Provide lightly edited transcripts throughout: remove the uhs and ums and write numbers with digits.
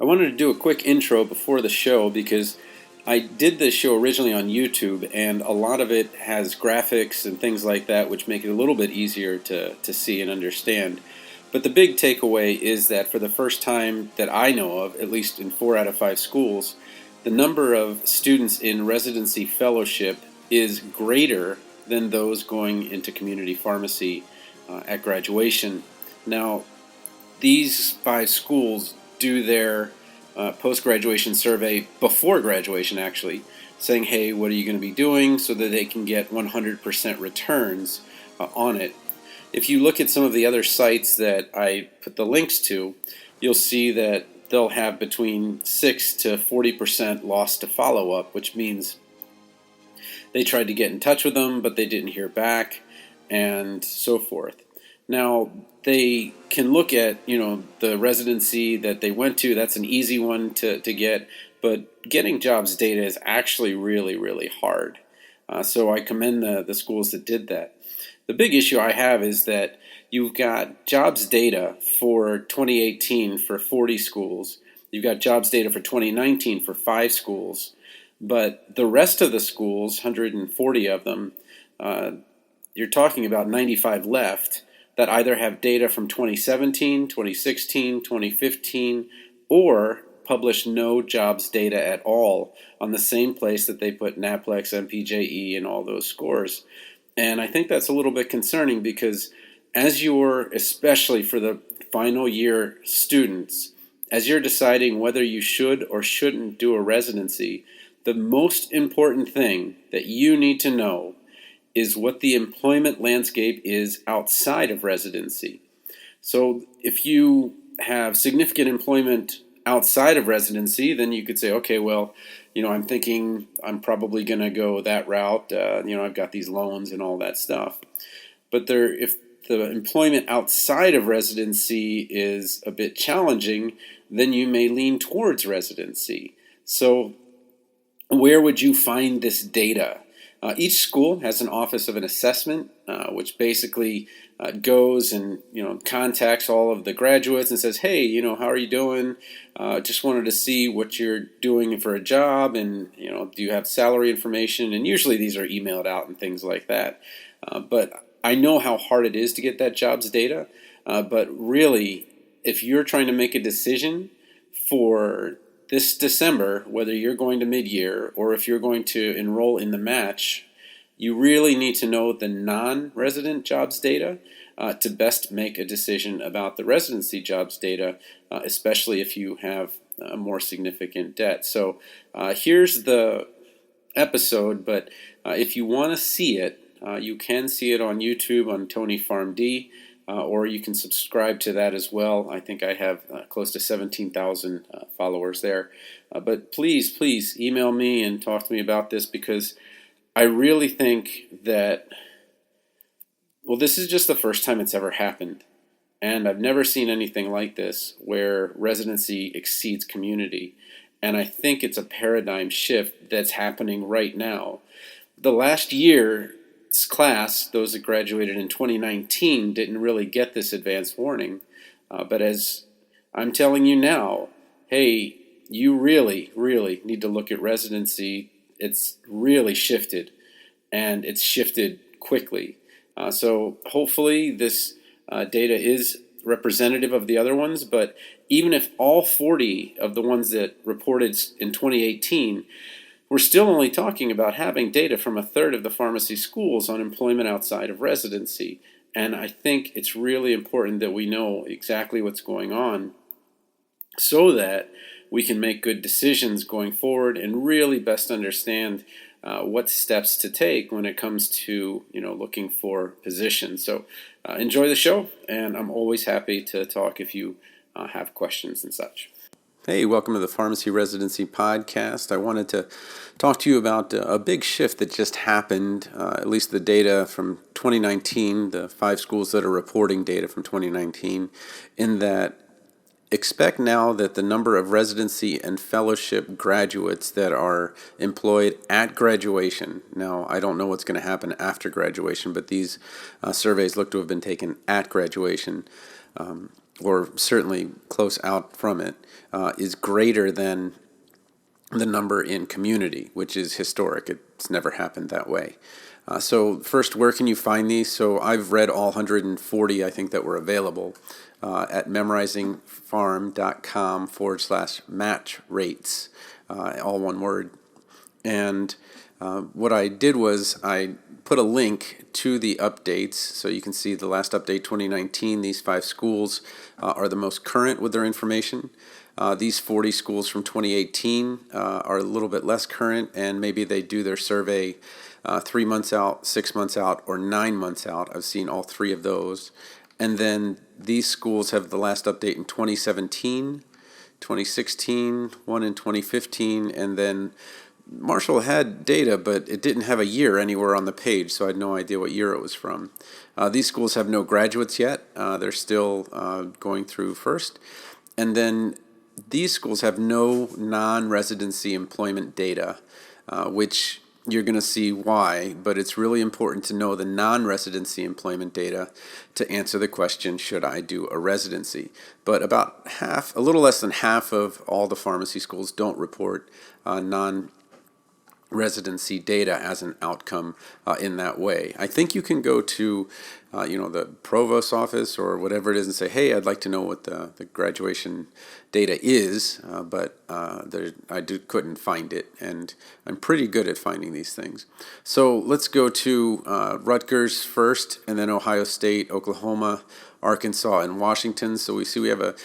I wanted to do a quick intro before the show because I did this show originally on YouTube, and a lot of it has graphics and things like that, which make it a little bit easier to see and understand. But the big takeaway is that for the first time that I know of, at least in 4 out of 5 schools, the number of students in residency fellowship is greater than those going into community pharmacy at graduation. Now, these 5 schools do their post-graduation survey before graduation, actually, saying, hey, what are you going to be doing, so that they can get 100% returns on it. If you look at some of the other sites that I put the links to, you'll see that they'll have between 6 to 40% lost to follow-up, which means they tried to get in touch with them, but they didn't hear back, and so forth. Now, they can look at, the residency that they went to. That's an easy one to get, but getting jobs data is actually really, really hard. So I commend the schools that did that. The big issue I have is that you've got jobs data for 2018 for 40 schools. You've got jobs data for 2019 for 5 schools. But the rest of the schools, 140 of them, you're talking about 95 left, that either have data from 2017, 2016, 2015, or publish no jobs data at all on the same place that they put NAPLEX, MPJE, and all those scores. And I think that's a little bit concerning because as you're, especially for the final year students, as you're deciding whether you should or shouldn't do a residency, the most important thing that you need to know is what the employment landscape is outside of residency. So if you have significant employment outside of residency, then you could say, okay, well, I'm thinking I'm probably going to go that route. I've got these loans and all that stuff. But if the employment outside of residency is a bit challenging, then you may lean towards residency. So where would you find this data? Each school has an office of an assessment, which basically goes and contacts all of the graduates and says, hey, how are you doing? Just wanted to see what you're doing for a job, and do you have salary information? And usually these are emailed out and things like that. But I know how hard it is to get that jobs data. But really, if you're trying to make a decision for this December, whether you're going to mid-year or if you're going to enroll in the match, you really need to know the non-resident jobs data to best make a decision about the residency jobs data, especially if you have a more significant debt. So here's the episode, but if you want to see it, you can see it on YouTube on Tony PharmD. Or you can subscribe to that as well. I think I have close to 17,000 followers there. But please email me and talk to me about this, because I really think that, this is just the first time it's ever happened. And I've never seen anything like this where residency exceeds community. And I think it's a paradigm shift that's happening right now. The last year class, those that graduated in 2019, didn't really get this advanced warning. But as I'm telling you now, hey, you really, really need to look at residency. It's really shifted, and it's shifted quickly. So hopefully this data is representative of the other ones, but even if all 40 of the ones that reported in 2018, we're still only talking about having data from 1/3 of the pharmacy schools on employment outside of residency. And I think it's really important that we know exactly what's going on so that we can make good decisions going forward and really best understand what steps to take when it comes to looking for positions. So enjoy the show, and I'm always happy to talk if you have questions and such. Hey, welcome to the Pharmacy Residency Podcast. I wanted to talk to you about a big shift that just happened, at least the data from 2019, the 5 schools that are reporting data from 2019, in that expect now that the number of residency and fellowship graduates that are employed at graduation, now I don't know what's going to happen after graduation, but these surveys look to have been taken at graduation, or certainly close out from it, is greater than the number in community, which is historic. It's never happened that way. So first, where can you find these? So I've read all 140, I think, that were available at memorizingfarm.com/match rates, all one word. And what I did was I put a link to the updates, so you can see the last update, 2019. These 5 schools are the most current with their information. These 40 schools from 2018 are a little bit less current, and maybe they do their survey 3 months out, 6 months out, or 9 months out. I've seen all 3 of those. And then these schools have the last update in 2017, 2016, one in 2015, and then Marshall had data, but it didn't have a year anywhere on the page, so I had no idea what year it was from. These schools have no graduates yet. They're still going through first. And then these schools have no non-residency employment data, which you're going to see why, but it's really important to know the non-residency employment data to answer the question, should I do a residency? But about half, a little less than half of all the pharmacy schools don't report non-residency data as an outcome in that way. I think you can go to the provost's office or whatever it is and say, hey, I'd like to know what the graduation data is, but couldn't find it, and I'm pretty good at finding these things. So let's go to Rutgers first, and then Ohio State, Oklahoma, Arkansas, and Washington. So we have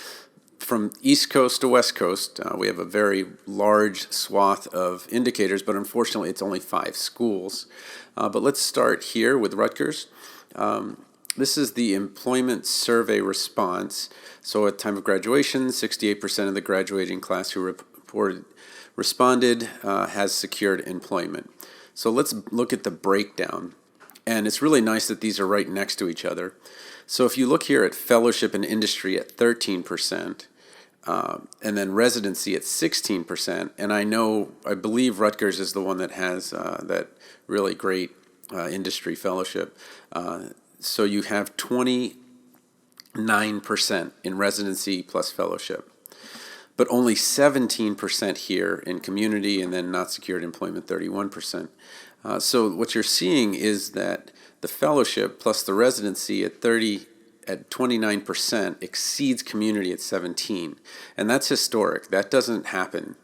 from East Coast to West Coast, we have a very large swath of indicators, but unfortunately it's only 5 schools. But let's start here with Rutgers. This is the employment survey response. So at time of graduation, 68% of the graduating class who responded has secured employment. So let's look at the breakdown. And it's really nice that these are right next to each other. So if you look here at fellowship and industry at 13%, and then residency at 16%, and I believe Rutgers is the one that has that really great industry fellowship. So you have 29% in residency plus fellowship, but only 17% here in community, and then not secured employment 31%. So what you're seeing is that the fellowship plus the residency at 29% exceeds community at 17%, and that's historic. That doesn't happen,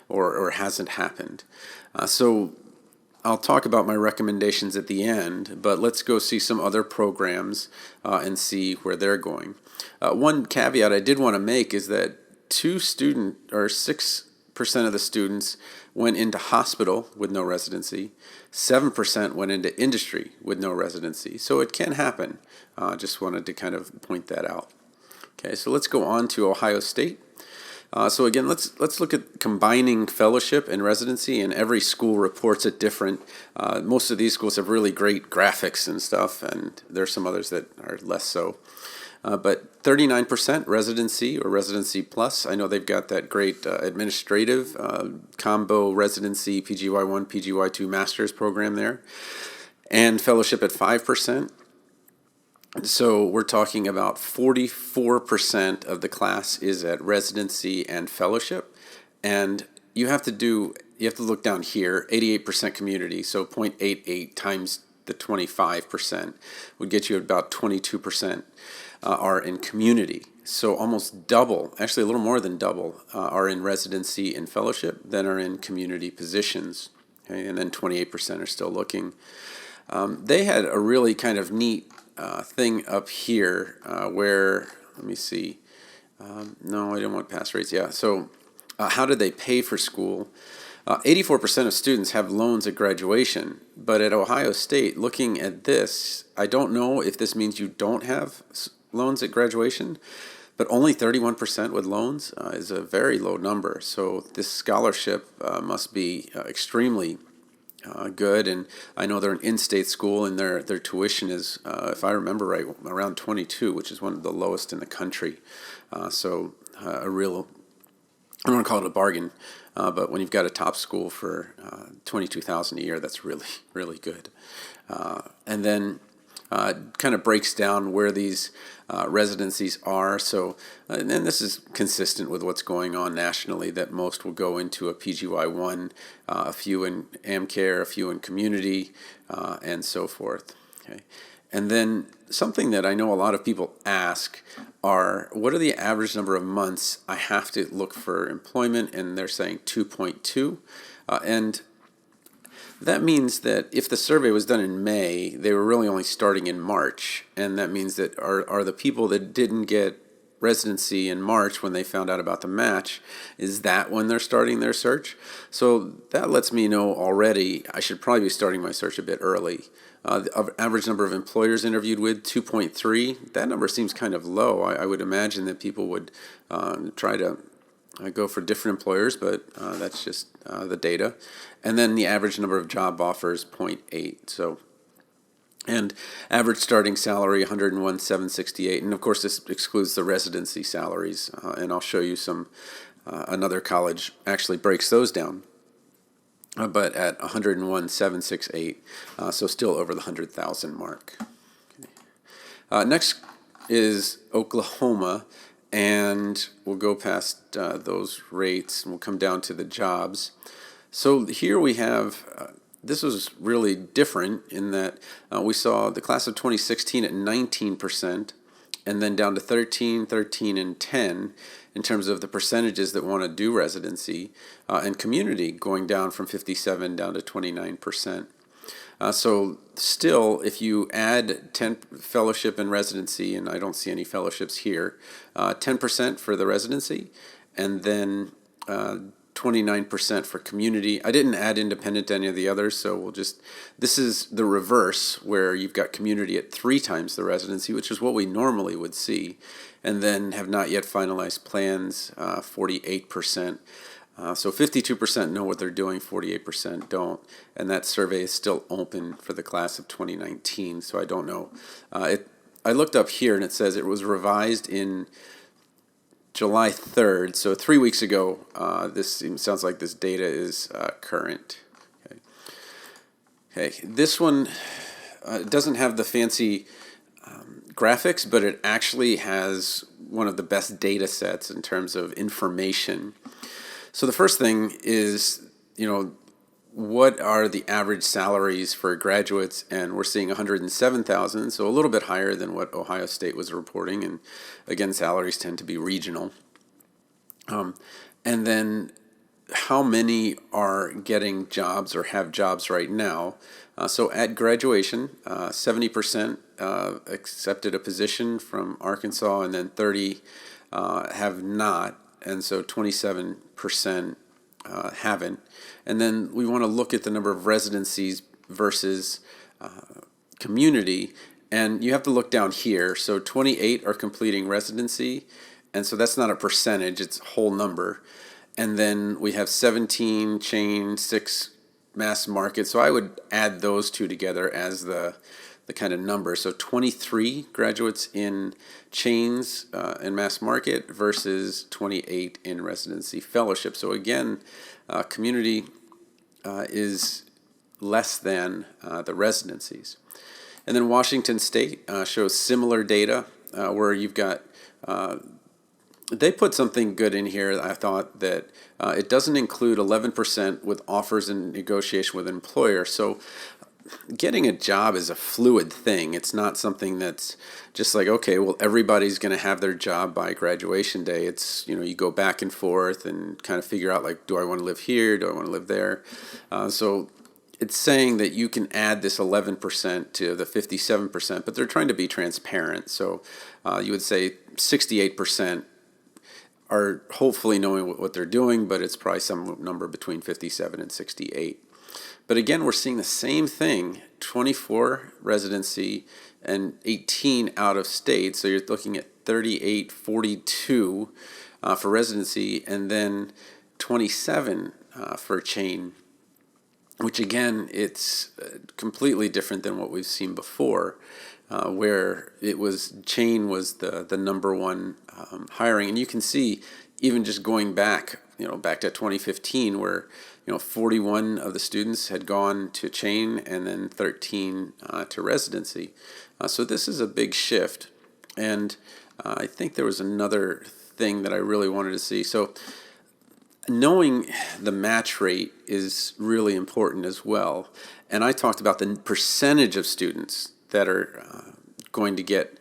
or hasn't happened. So I'll talk about my recommendations at the end, but let's go see some other programs and see where they're going. One caveat I did want to make is that 6% of the students went into hospital with no residency, 7% went into industry with no residency. So it can happen. Just wanted to kind of point that out. Okay, so let's go on to Ohio State. So again, let's look at combining fellowship and residency, and every school reports it different. Most of these schools have really great graphics and stuff, and there's some others that are less so. But 39% residency or residency plus. I know they've got that great administrative combo residency PGY1, PGY2 master's program there, and fellowship at 5%. So we're talking about 44% of the class is at residency and fellowship, and you have to look down here, 88% community, so 0.88 times the 25% would get you about 22% are in community. So almost double, actually a little more than double, are in residency and fellowship than are in community positions. Okay? And then 28% are still looking. They had a really kind of neat thing up here where, let me see, no, I didn't want pass rates. Yeah, so how did they pay for school? 84% of students have loans at graduation, but at Ohio State, looking at this, I don't know if this means you don't have loans at graduation, but only 31% with loans is a very low number. So this scholarship must be extremely good, and I know they're an in-state school, and their tuition is, if I remember right, around 22, which is one of the lowest in the country. So a real, I don't want to call it a bargain, but when you've got a top school for $22,000 a year, that's really, really good. And then kind of breaks down where these residencies are. So, and this is consistent with what's going on nationally, that most will go into a PGY1, a few in AmCare, a few in community, and so forth. Okay. And then something that I know a lot of people ask are, what are the average number of months I have to look for employment? And they're saying 2.2. And that means that if the survey was done in May, they were really only starting in March. And that means that are the people that didn't get residency in March when they found out about the match, is that when they're starting their search? So that lets me know already I should probably be starting my search a bit early. The average number of employers interviewed with, 2.3. That number seems kind of low. I would imagine that people would try to go for different employers, but that's just the data. And then the average number of job offers, 0.8. So, and average starting salary, 101,768. And of course, this excludes the residency salaries. And I'll show you some, another college actually breaks those down. But at 101,768, so still over the 100,000 mark. Okay. Next is Oklahoma, and we'll go past those rates, and we'll come down to the jobs. So here we have, this was really different in that we saw the class of 2016 at 19%, and then down to 13, 13, and 10 in terms of the percentages that want to do residency, and community going down from 57 down to 29%. So still, if you add 10 fellowship and residency, and I don't see any fellowships here, 10% for the residency, and then 29% for community. I didn't add independent to any of the others, so we'll just, this is the reverse, where you've got community at 3 times the residency, which is what we normally would see, and then have not yet finalized plans, 48%. So 52% know what they're doing, 48% don't, and that survey is still open for the class of 2019, so I don't know. I looked up here, and it says it was revised in July 3rd, so 3 weeks ago. This sounds like this data is current. Okay, this one doesn't have the fancy graphics, but it actually has one of the best data sets in terms of information. So the first thing is, what are the average salaries for graduates? And we're seeing 107,000, so a little bit higher than what Ohio State was reporting. And again, salaries tend to be regional. And then how many are getting jobs or have jobs right now? So at graduation, 70% accepted a position from Arkansas, and then 30 have not, and so 27% haven't. And then we want to look at the number of residencies versus community, and you have to look down here. So 28 are completing residency, and so that's not a percentage, it's a whole number. And then we have 17 chain, 6 mass market. So I would add those two together as the kind of number. So 23 graduates in chains and mass market versus 28 in residency fellowship. So again, community is less than the residencies. And then Washington State shows similar data where you've got, they put something good in here. I thought that it doesn't include 11% with offers in negotiation with an employer. So getting a job is a fluid thing. It's not something that's just like, okay, well, everybody's going to have their job by graduation day. It's, you go back and forth and kind of figure out, like, do I want to live here? Do I want to live there? So it's saying that you can add this 11% to the 57%, but they're trying to be transparent. So you would say 68% are hopefully knowing what they're doing, but it's probably some number between 57 and 68. But again, we're seeing the same thing, 24 residency and 18 out of state. So you're looking at 38, 42 for residency, and then 27 for chain, which again, it's completely different than what we've seen before, where it was chain was the number one hiring. And you can see even just going back, back to 2015, where 41 of the students had gone to chain and then 13 to residency. So this is a big shift, and I think there was another thing that I really wanted to see. So knowing the match rate is really important as well. And I talked about the percentage of students that are going to get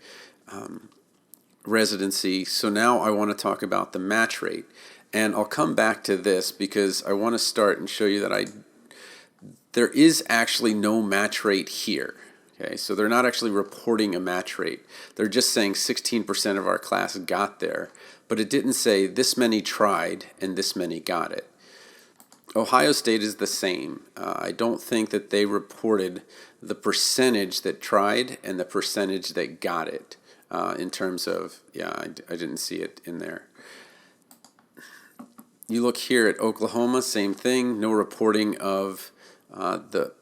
residency. So now I want to talk about the match rate. And I'll come back to this because I want to start and show you that there is actually no match rate here. Okay, so they're not actually reporting a match rate. They're just saying 16% of our class got there, but it didn't say this many tried and this many got it. Ohio State is the same. I don't think that they reported the percentage that tried and the percentage that got it in terms of, I didn't see it in there. You look here at Oklahoma, same thing, no reporting of the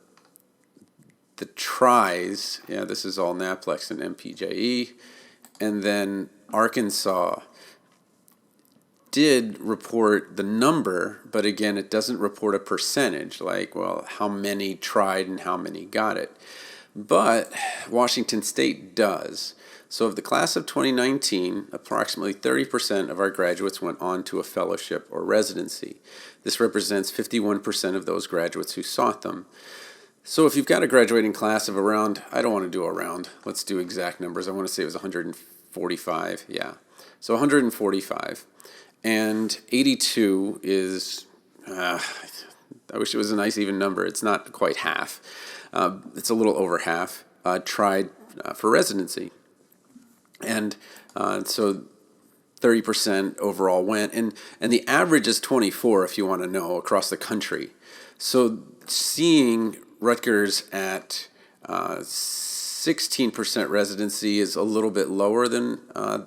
tries. This is all NAPLEX and MPJE. And then Arkansas did report the number, but again, it doesn't report a percentage, like, well, how many tried and how many got it. But Washington State does. So of the class of 2019, approximately 30% of our graduates went on to a fellowship or residency. This represents 51% of those graduates who sought them. So if you've got a graduating class of around, I don't want to do around, let's do exact numbers. I want to say it was 145, So 145. And 82 is, I wish it was a nice even number. It's not quite half. It's a little over half tried for residency. And so 30% overall went. And the average is 24, if you want to know, across the country. So seeing Rutgers at 16% residency is a little bit lower than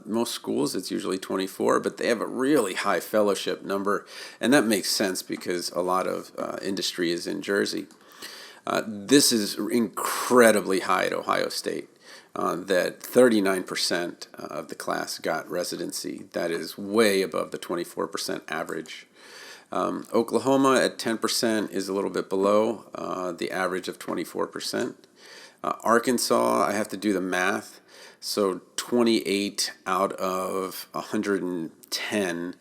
most schools. It's usually 24, but they have a really high fellowship number, and that makes sense because a lot of industry is in Jersey. This is incredibly high at Ohio State, that 39% of the class got residency. That is way above the 24% average. Oklahoma at 10% is a little bit below the average of 24%. Arkansas, I have to do the math. So 28 out of 110,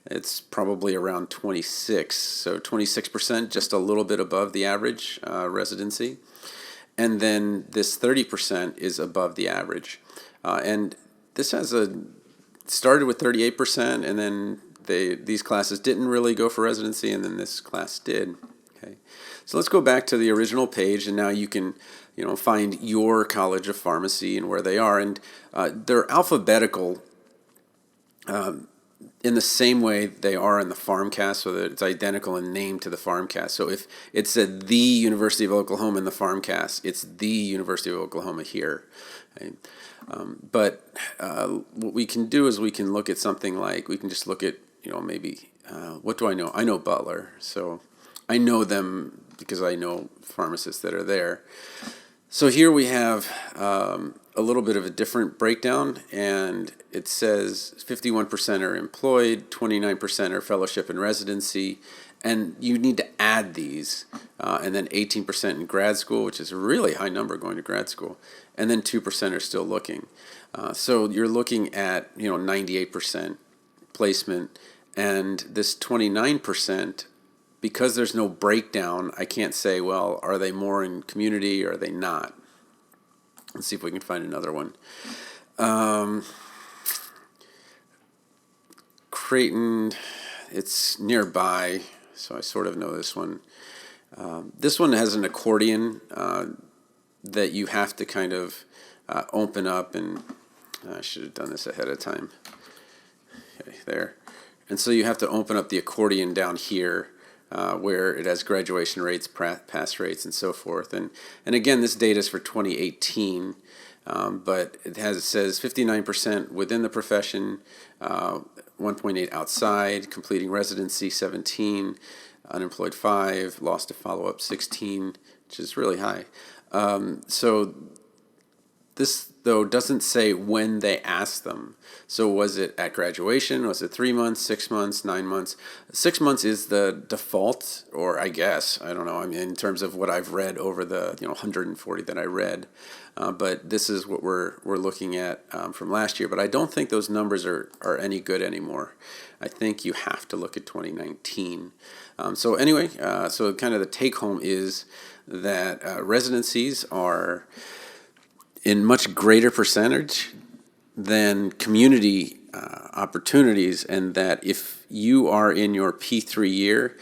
it's probably around 26. So 26%, just a little bit above the average residency. And then this 30% is above the average. And this started with 38%, and then these classes didn't really go for residency, and then this class did. Okay, so let's go back to the original page, and now you can find your College of Pharmacy and where they are, and they're alphabetical in the same way they are in the FarmCast, so that it's identical in name to the FarmCast. So if it said the University of Oklahoma in the FarmCast, it's the University of Oklahoma here. Okay? But what we can do is we can look at something like, we can just look at, maybe, what do I know? I know Butler, so I know them because I know pharmacists that are there. So here we have a little bit of a different breakdown, and it says 51% are employed, 29% are fellowship and residency, and you need to add these, and then 18% in grad school, which is a really high number going to grad school, and then 2% are still looking. So you're looking at 98% placement, and this 29%, because there's no breakdown, I can't say, well, are they more in community or are they not? Let's see if we can find another one. Creighton, it's nearby, so I sort of know this one. This one has an accordion that you have to kind of open up, and I should have done this ahead of time. Okay, there. And so you have to open up the accordion down here where it has graduation rates, pass rates, and so forth. And again, this data is for 2018, but it says 59% within the profession, 1.8 outside, completing residency 17, unemployed 5, lost to follow-up 16, which is really high. So This, though, doesn't say when they asked them. So was it at graduation? Was it 3 months, 6 months, 9 months? 6 months is the default, or I guess, I don't know. I mean, in terms of what I've read over the 140 that I read. But this is what we're looking at from last year. But I don't think those numbers are any good anymore. I think you have to look at 2019. So anyway, so kind of the take home is that residencies are in much greater percentage than community opportunities, and that if you are in your P3 year,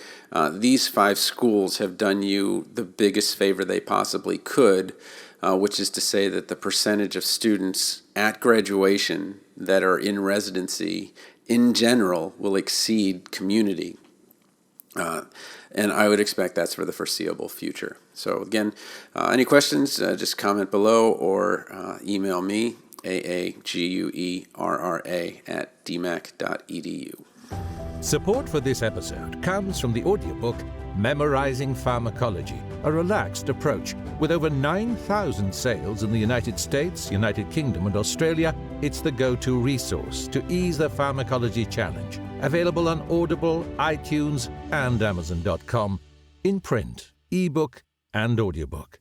these 5 schools have done you the biggest favor they possibly could, which is to say that the percentage of students at graduation that are in residency in general will exceed community. And I would expect that's for the foreseeable future. So again, any questions, just comment below or email me, aaguerra@dmac.edu. Support for this episode comes from the audiobook Memorizing Pharmacology, a relaxed approach. With over 9,000 sales in the United States, United Kingdom, and Australia, it's the go-to resource to ease the pharmacology challenge. Available on Audible, iTunes, and Amazon.com, in print, ebook, and audiobook.